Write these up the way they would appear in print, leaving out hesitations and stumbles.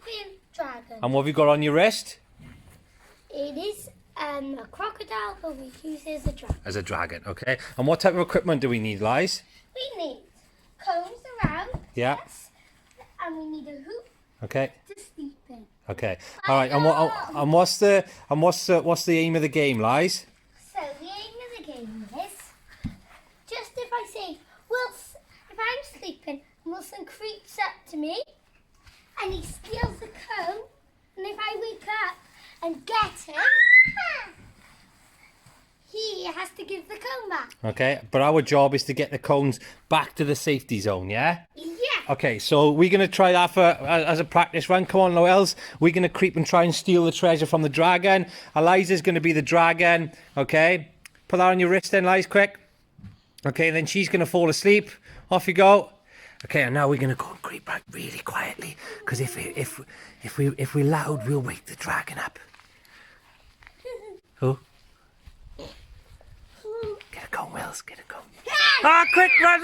sleeping dragon. And what have you got on your wrist? It is a crocodile, but we use it as a dragon. As a dragon, okay. And what type of equipment do we need, Lies? We need combs around. Yeah. Yes, and we need a hoop Okay. to sleep in. Okay. All right. And what's the aim of the game, Lies? So the aim of the game is just if I say if I'm sleeping, Wilson creeps up to me and he steals the comb, and if I wake up and get him, he has to give the comb back. Okay. But our job is to get the cones back to the safety zone. Yeah. Yeah. Okay, so we're going to try that as a practice run. Come on, Noels. We're going to creep and try and steal the treasure from the dragon. Eliza's going to be the dragon, okay? Put that on your wrist then, Liz, quick. Okay, then she's going to fall asleep. Off you go. Okay, and now we're going to go and creep back really quietly, because if we're loud, we'll wake the dragon up. Oh. Get a comb, Wells, get a comb. Ah, quick, run.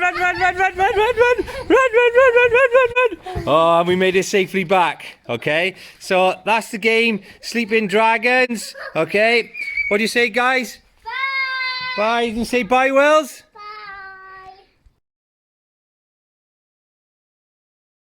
Oh, and we made it safely back, okay? So that's the game, Sleeping Dragons, okay? What do you say, guys? Bye. Bye, you can say bye, Wells?